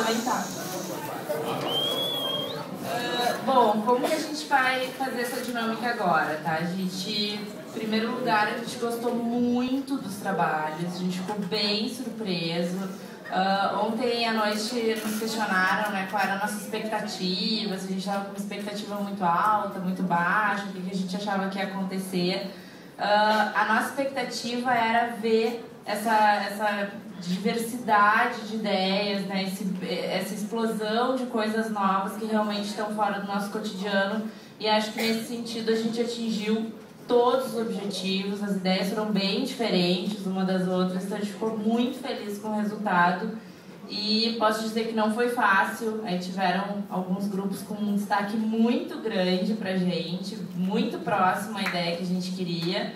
aproveitar. Bom, como que a gente vai fazer essa dinâmica agora, tá? A gente, em primeiro lugar, a gente gostou muito dos trabalhos, a gente ficou bem surpreso. Ontem à noite nos questionaram, né, qual era a nossa expectativa, se a gente estava com uma expectativa muito alta, muito baixa, o que a gente achava que ia acontecer. A nossa expectativa era ver essa diversidade de ideias, né, essa explosão de coisas novas que realmente estão fora do nosso cotidiano, e acho que nesse sentido a gente atingiu todos os objetivos. As ideias foram bem diferentes uma das outras, então a gente ficou muito feliz com o resultado. E posso dizer que não foi fácil, aí tiveram alguns grupos com um destaque muito grande pra gente, muito próximo à ideia que a gente queria.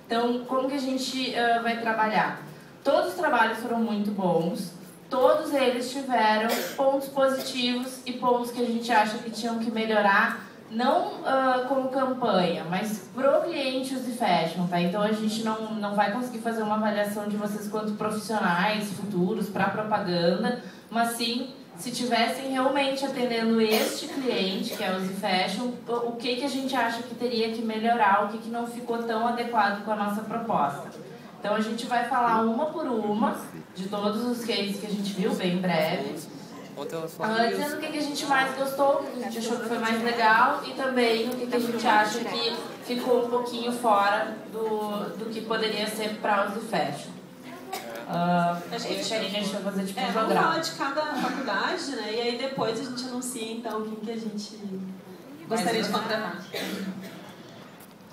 Então, como que a gente vai trabalhar? Todos os trabalhos foram muito bons, todos eles tiveram pontos positivos e pontos que a gente acha que tinham que melhorar, não como campanha, mas pro cliente Use Fashion, tá? Então a gente não vai conseguir fazer uma avaliação de vocês quanto profissionais futuros para propaganda, mas sim, se tivessem realmente atendendo este cliente, que é o Use Fashion, o que a gente acha que teria que melhorar, o que não ficou tão adequado com a nossa proposta. Então a gente vai falar uma por uma de todos os cases que a gente viu, bem breve. Dizendo o que a gente mais gostou, o que a gente achou que foi mais legal e também o que a gente acha que ficou um pouquinho fora do que poderia ser para Use Fashion. Acho que a gente vai fazer tipo um programa. Vamos falar de cada faculdade, né? E aí depois a gente anuncia então quem que a gente gostaria de contratar.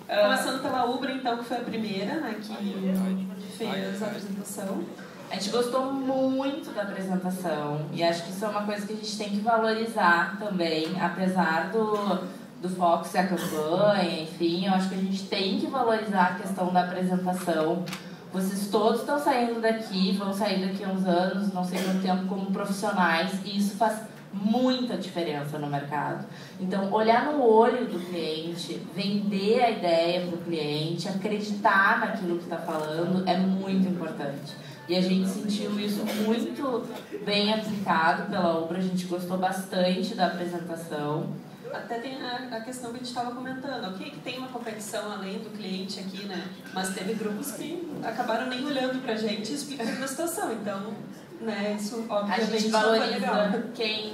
Começando pela Ubra, então, que foi a primeira, né, que fez a apresentação. A gente gostou muito da apresentação e acho que isso é uma coisa que a gente tem que valorizar também, apesar do foco ser a campanha, enfim, eu acho que a gente tem que valorizar a questão da apresentação. Vocês todos estão saindo daqui, vão sair daqui a uns anos, não sei quanto tempo, como profissionais, e isso faz muita diferença no mercado. Então, olhar no olho do cliente, vender a ideia para o cliente, acreditar naquilo que está falando é muito importante. E a gente sentiu isso muito bem aplicado pela Ubra, a gente gostou bastante da apresentação. Até tem a questão que a gente estava comentando, ok, que tem uma competição além do cliente aqui, né? Mas teve grupos que acabaram nem olhando pra gente e explicando a situação, então, né, isso obviamente a gente valoriza quem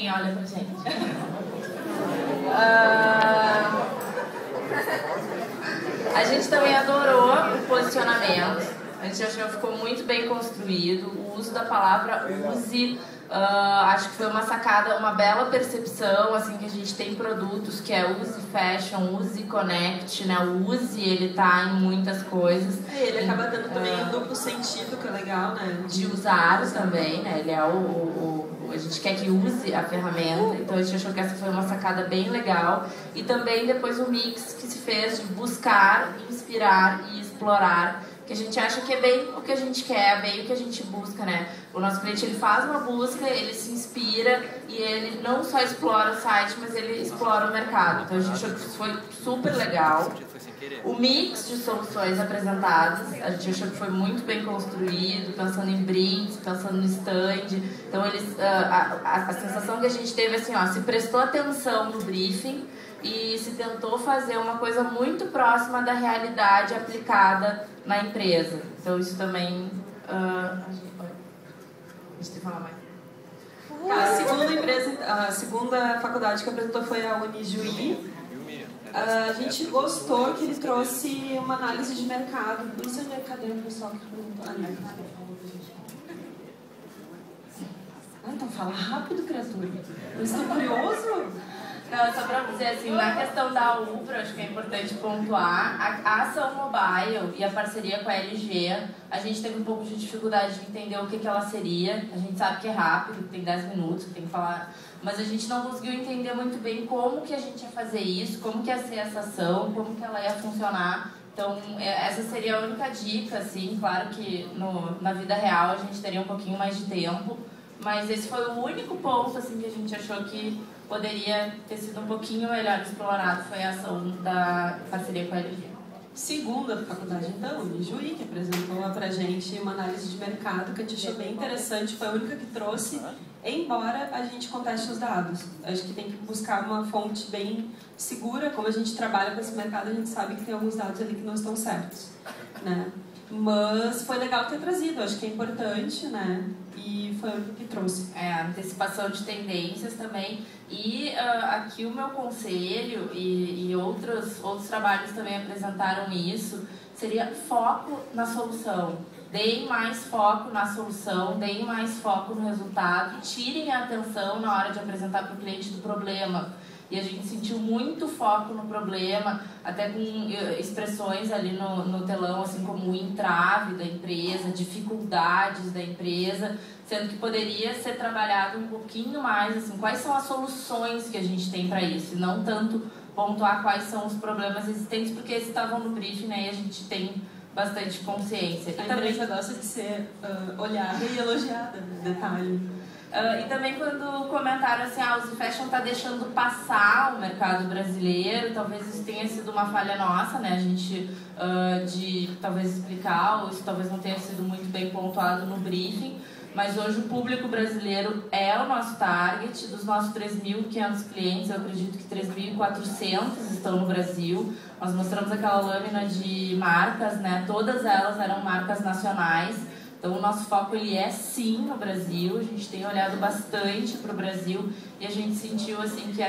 olha pra gente. A gente também adorou o posicionamento. A gente achou que ficou muito bem construído. O uso da palavra use, acho que foi uma sacada, uma bela percepção, assim, que a gente tem produtos que é Use Fashion, Use Connect, né? O Use, ele tá em muitas coisas. Ele acaba dando também um duplo sentido, que é legal, né? De usar também, né? Ele é a gente quer que use a ferramenta, então a gente achou que essa foi uma sacada bem legal. E também depois o mix que se fez de buscar, inspirar e explorar, que a gente acha que é bem o que a gente quer, bem o que a gente busca, né? O nosso cliente, ele faz uma busca, ele se inspira e ele não só explora o site, mas ele explora o mercado. Então a gente achou que isso foi super legal. O mix de soluções apresentadas, a gente achou que foi muito bem construído, pensando em brindes, pensando no stand. Então a sensação que a gente teve assim, ó, se prestou atenção no briefing e se tentou fazer uma coisa muito próxima da realidade aplicada na empresa. Então isso também... Deixa eu falar mais. A segunda faculdade que apresentou foi a Unijuí. A gente gostou que ele trouxe uma análise de mercado. Não sei cadê o pessoal que perguntou. Então fala rápido, criatura. Eu estou curioso. Não, só para dizer assim, na questão da Ubra, acho que é importante pontuar, a ação mobile e a parceria com a LG, a gente teve um pouco de dificuldade de entender o que ela seria. A gente sabe que é rápido, que tem 10 minutos, que tem que falar, mas a gente não conseguiu entender muito bem como que a gente ia fazer isso, como que ia ser essa ação, como que ela ia funcionar. Então, essa seria a única dica, assim, claro que na vida real a gente teria um pouquinho mais de tempo, mas esse foi o único ponto, assim, que a gente achou que poderia ter sido um pouquinho melhor explorado, foi a ação da parceria com a LG. Segunda faculdade, então, Unijuí, que apresentou pra gente uma análise de mercado que a gente achou bem interessante, foi a única que trouxe, embora a gente conteste os dados. Acho que tem que buscar uma fonte bem segura, como a gente trabalha com esse mercado, a gente sabe que tem alguns dados ali que não estão certos, né? Mas foi legal ter trazido, acho que é importante, né? E foi o que trouxe. Antecipação de tendências também. E aqui o meu conselho e outros trabalhos também apresentaram isso, seria foco na solução. Deem mais foco na solução, deem mais foco no resultado, tirem a atenção na hora de apresentar para o cliente do problema. E a gente sentiu muito foco no problema, até com expressões ali no telão, assim como o entrave da empresa, dificuldades da empresa, sendo que poderia ser trabalhado um pouquinho mais, assim, quais são as soluções que a gente tem para isso, e não tanto pontuar quais são os problemas existentes, porque esses estavam no briefing, né, e a gente tem bastante consciência. A empresa gosta de ser olhada e elogiada, detalhe. E também quando comentaram assim, o Z-Fashion está deixando passar o mercado brasileiro, talvez isso tenha sido uma falha nossa, né? A gente de talvez explicar, ou isso talvez não tenha sido muito bem pontuado no briefing, mas hoje o público brasileiro é o nosso target. Dos nossos 3.500 clientes, eu acredito que 3.400 estão no Brasil. Nós mostramos aquela lâmina de marcas, né? Todas elas eram marcas nacionais. Então o nosso foco ele é sim no Brasil, a gente tem olhado bastante para o Brasil e a gente sentiu assim que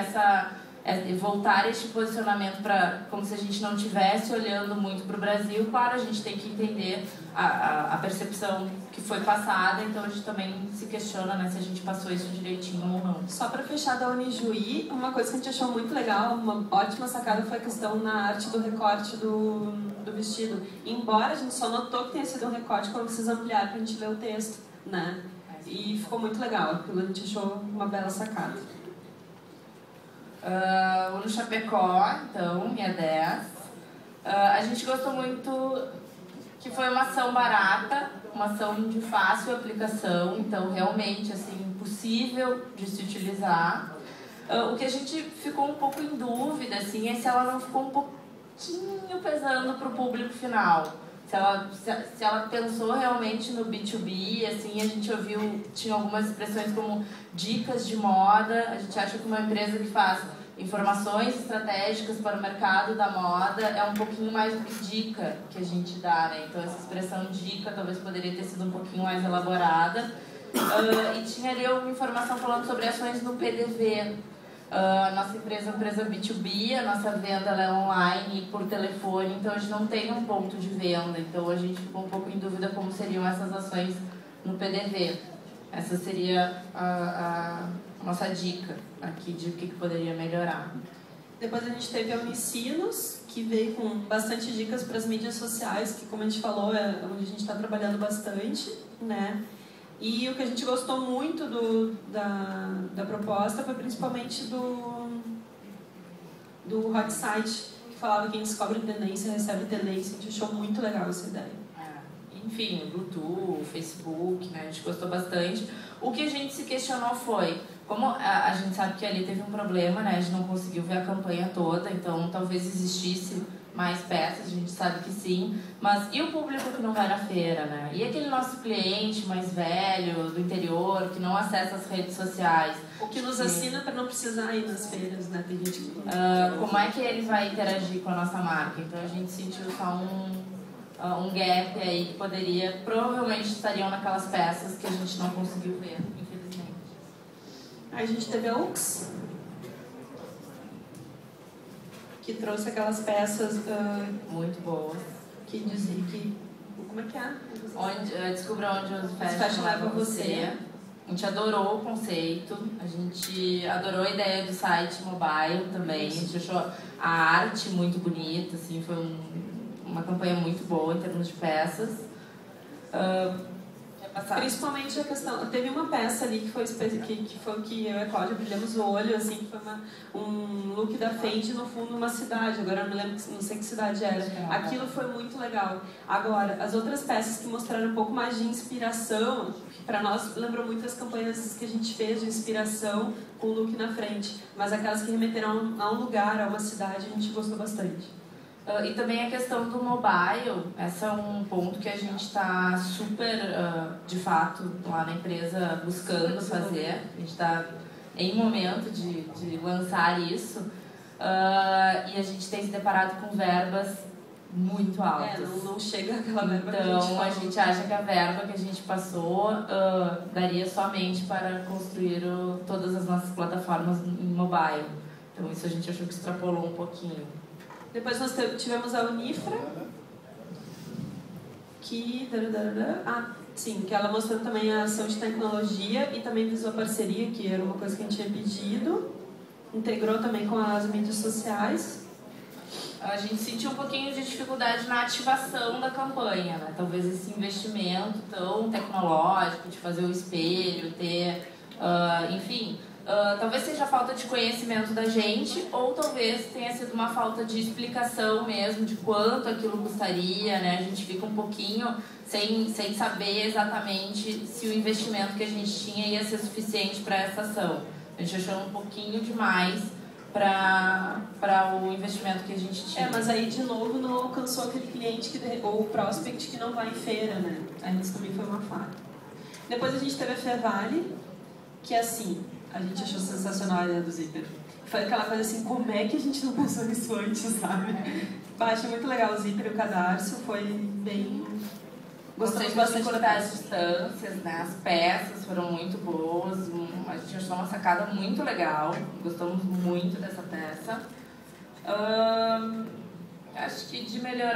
voltar este posicionamento para como se a gente não estivesse olhando muito para o Brasil. Claro, a gente tem que entender a percepção que foi passada, então a gente também se questiona, né, se a gente passou isso direitinho ou não. Só para fechar da Unijuí, uma coisa que a gente achou muito legal, uma ótima sacada foi a questão na arte do recorte do vestido. Embora a gente só notou que tenha sido um recorte quando vocês ampliaram para a gente ler o texto, né? E ficou muito legal, aquilo a gente achou uma bela sacada. O no Chapecó, então, minha 10. A gente gostou muito que foi uma ação barata, uma ação de fácil aplicação, então realmente assim, possível de se utilizar. O que a gente ficou um pouco em dúvida assim, é se ela não ficou um pouquinho pesando para o público final. Se ela pensou realmente no B2B, assim, a gente ouviu, tinha algumas expressões como dicas de moda. A gente acha que uma empresa que faz informações estratégicas para o mercado da moda é um pouquinho mais do que dica que a gente dá, né? Então essa expressão dica talvez poderia ter sido um pouquinho mais elaborada. E tinha ali alguma informação falando sobre ações no PDV. A nossa empresa é uma empresa B2B, a nossa venda ela é online e por telefone, então a gente não tem um ponto de venda, então a gente ficou um pouco em dúvida como seriam essas ações no PDV. Essa seria a nossa dica aqui de o que poderia melhorar. Depois a gente teve a Unicinos, que veio com bastante dicas para as mídias sociais, que como a gente falou, é onde a gente está trabalhando bastante, né? E o que a gente gostou muito da proposta foi principalmente do Hot Site, que falava que quem descobre tendência recebe tendência. A gente achou muito legal essa ideia. Enfim, o Bluetooth, o Facebook, né? A gente gostou bastante. O que a gente se questionou foi, como a gente sabe que ali teve um problema, né? A gente não conseguiu ver a campanha toda, então talvez existisse mais peças, a gente sabe que sim, mas e o público que não vai na feira, né? E aquele nosso cliente mais velho, do interior, que não acessa as redes sociais? O que nos assina para não precisar ir nas feiras, né? Tem gente que... como é que ele vai interagir com a nossa marca? Então a gente sentiu só um gap aí que poderia, provavelmente estariam naquelas peças que a gente não conseguiu ver, infelizmente. Aí a gente teve a UX, que trouxe aquelas peças muito boas. Que dizem que... Como é que é? Descubra onde o fashion leva você. A gente adorou o conceito, a gente adorou a ideia do site mobile também. A gente achou a arte muito bonita, assim, foi uma campanha muito boa em termos de peças. Principalmente a questão... Teve uma peça ali que foi que eu e a Cláudia brilhamos o olho, assim, que foi um look da Fendi no fundo de uma cidade. Agora eu não lembro, não sei que cidade era. Aquilo foi muito legal. Agora, as outras peças que mostraram um pouco mais de inspiração, que para nós lembrou muito as campanhas que a gente fez de inspiração com o look na frente. Mas aquelas que remeteram a um lugar, a uma cidade, a gente gostou bastante. E também a questão do mobile, esse é um ponto que a gente está super, de fato, lá na empresa buscando fazer. A gente está em momento de lançar isso. E a gente tem se deparado com verbas muito altas. Não chega aquela verba que então, a gente acha que a verba que a gente passou daria somente para construir todas as nossas plataformas em mobile. Então, isso a gente achou que extrapolou um pouquinho. Depois nós tivemos a Unifra, que ela mostrou também a ação de tecnologia e também visou a parceria, que era uma coisa que a gente tinha pedido. Integrou também com as mídias sociais. A gente sentiu um pouquinho de dificuldade na ativação da campanha, né? Talvez esse investimento tão tecnológico de fazer o espelho, ter, enfim... talvez seja falta de conhecimento da gente ou talvez tenha sido uma falta de explicação mesmo de quanto aquilo custaria, né? A gente fica um pouquinho sem saber exatamente se o investimento que a gente tinha ia ser suficiente para essa ação. A gente achou um pouquinho demais para o investimento que a gente tinha. Mas aí de novo não alcançou aquele cliente ou prospect que não vai em feira, né? Aí isso também foi uma falha. Depois a gente teve a Fevale, que é assim... A gente achou sensacional a ideia do Zipper. Foi aquela coisa assim, como é que a gente não pensou nisso antes, sabe? Achei muito legal o Zipper e o cadarço, foi bem... Gostamos bastante das distâncias, né? As peças foram muito boas, a gente achou uma sacada muito legal, gostamos muito dessa peça. Acho que de melhorar